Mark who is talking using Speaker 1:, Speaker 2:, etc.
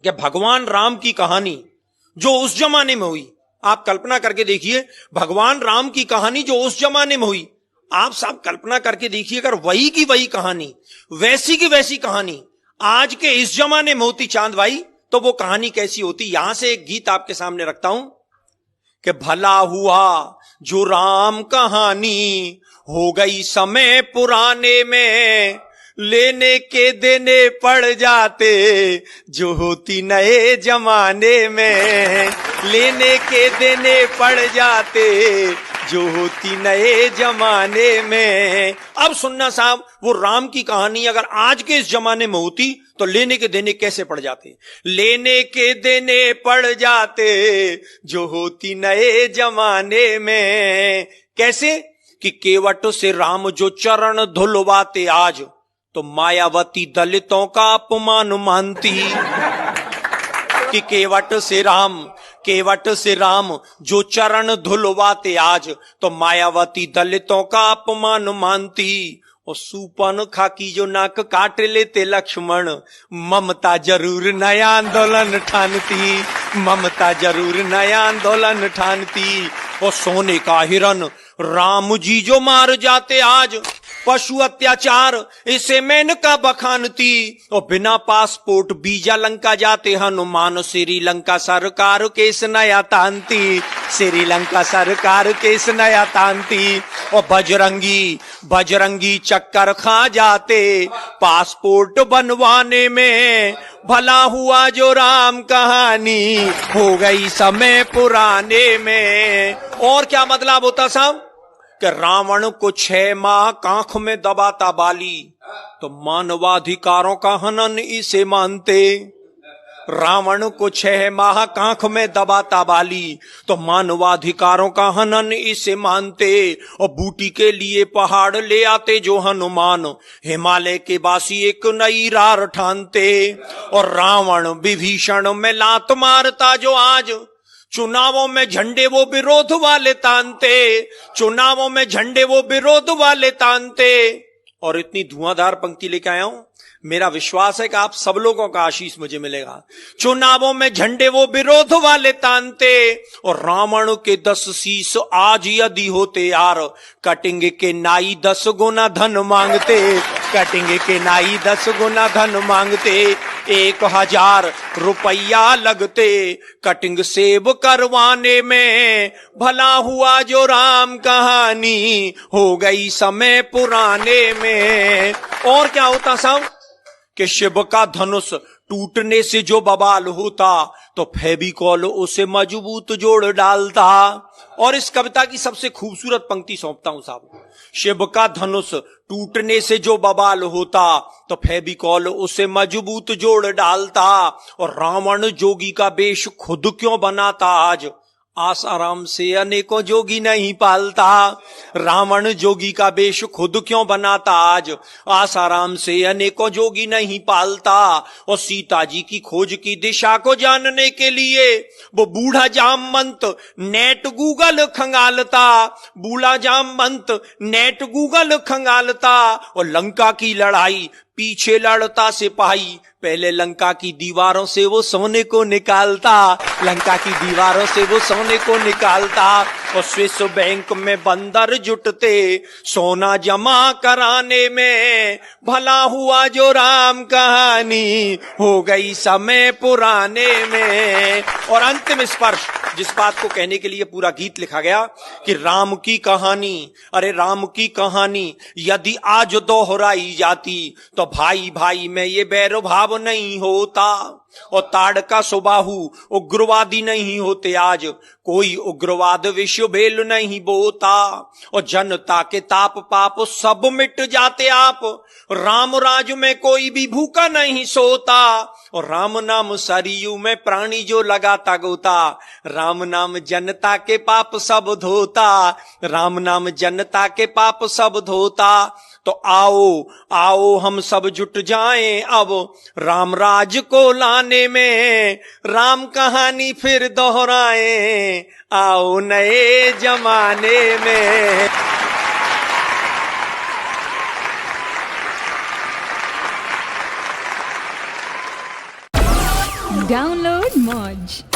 Speaker 1: कि भगवान राम की कहानी जो उस जमाने में हुई, आप कल्पना करके देखिए, भगवान राम की कहानी जो उस जमाने में हुई, आप सब कल्पना करके देखिए, अगर वही की वही कहानी, वैसी की वैसी कहानी आज के इस जमाने में होती चांद भाई, तो वो कहानी कैसी होती। यहां से एक गीत आपके सामने रखता हूं कि भला हुआ जो राम कहानी हो गई समय पुराने में, लेने के देने पड़ जाते जो होती नए जमाने में, लेने के देने पड़ जाते जो होती नए जमाने में। अब सुनना साहब, वो राम की कहानी अगर आज के इस जमाने में होती तो लेने के देने कैसे पड़ जाते। लेने के देने पड़ जाते जो होती नए जमाने में। कैसे कि केवट से राम जो चरण धुलवाते आज, तो मायावती दलितों का अपमान मानती। कि केवट से राम जो चरण धुलवाते आज, तो मायावती दलितों का अपमान मानती। और सूपन खाकी जो नाक काट लेते लक्ष्मण, ममता जरूर नया आंदोलन ठानती, ममता जरूर नया आंदोलन ठानती। और सोने का हिरन राम जी जो मार जाते आज, पशु अत्याचार इसे मेनका बखानती। और बिना पासपोर्ट वीजा लंका जाते हनुमान, श्रीलंका सरकार केस नया तानती, श्रीलंका सरकार केस नया तानती। और बजरंगी चक्कर खा जाते पासपोर्ट बनवाने में, भला हुआ जो राम कहानी हो गई समय पुराने में। और क्या मतलब होता साहब कि रावण को 6 माह कांख में दबाता बाली, तो मानवाधिकारों का हनन इसे मानते। रावण को 6 माह कांख में दबाता बाली, तो मानवाधिकारों का हनन इसे मानते। और बूटी के लिए पहाड़ ले आते जो हनुमान, हिमालय के वासी एक नई रार ठानते। और रावण विभीषण में लात मारता जो आज, चुनावों में झंडे वो विरोध वाले तानते, चुनावों में झंडे वो विरोध वाले तानते। और इतनी धुआंधार पंक्ति लेके आया हूं, मेरा विश्वास है कि आप सब लोगों का आशीष मुझे मिलेगा। चुनावों में झंडे वो विरोध वाले तानते। और रावण के 10 शीश आज यदि होते यार, कटेंगे के नाई 10 गुना धन मांगते, कटेंगे के नाई 10 गुना धन मांगते। 1000 रुपया लगते कटिंग सेब करवाने में, भला हुआ जो राम कहानी हो गई समय पुराने में। और क्या होता साहब कि शिव का धनुष टूटने से जो बवाल होता, तो फेविकॉल उसे मजबूत जोड़ डालता। और इस कविता की सबसे खूबसूरत पंक्ति सौंपता हूं साहब, शिव का धनुष टूटने से जो बवाल होता, तो फेविकॉल उसे मजबूत जोड़ डालता। और रावण जोगी का वेश खुद क्यों बनाता आज, आसाराम से अनेकों जोगी नहीं पालता। रावण जोगी का वेश खुद क्यों बनाता आज, आसाराम से अनेकों जोगी नहीं पालता। और सीता जी की खोज की दिशा को जानने के लिए वो बूढ़ा जामवंत नेट गूगल खंगालता, बूढ़ा जामवंत नेट गूगल खंगालता। और लंका की लड़ाई पीछे लड़ता सिपाही, पहले लंका की दीवारों से वो सोने को निकालता, लंका की दीवारों से वो सोने को निकालता। और स्विस बैंक में बंदर जुटते सोना जमा कराने में, भला हुआ जो राम कहानी हो गई समय पुराने में। और अंतिम स्पर्श, जिस बात को कहने के लिए पूरा गीत लिखा गया कि राम की कहानी, अरे राम की कहानी यदि आज दोहराई जाती, तो भाई भाई में ये बैर भाव नहीं होता। और ताड़का सुबाहु उग्रवादी नहीं होते आज, कोई उग्रवाद विश्व भेल नहीं बोता। और जनता के ताप पाप सब मिट जाते आप, राम राज में कोई भी भूखा नहीं सोता। और राम नाम सरयू में प्राणी जो लगाता गोता, राम नाम जनता के पाप सब धोता, राम नाम जनता के पाप सब धोता। तो आओ आओ हम सब जुट जाएं अब राम राज को लाने में, राम कहानी फिर दोहराएं आओ नए जमाने में।
Speaker 2: Download Moj.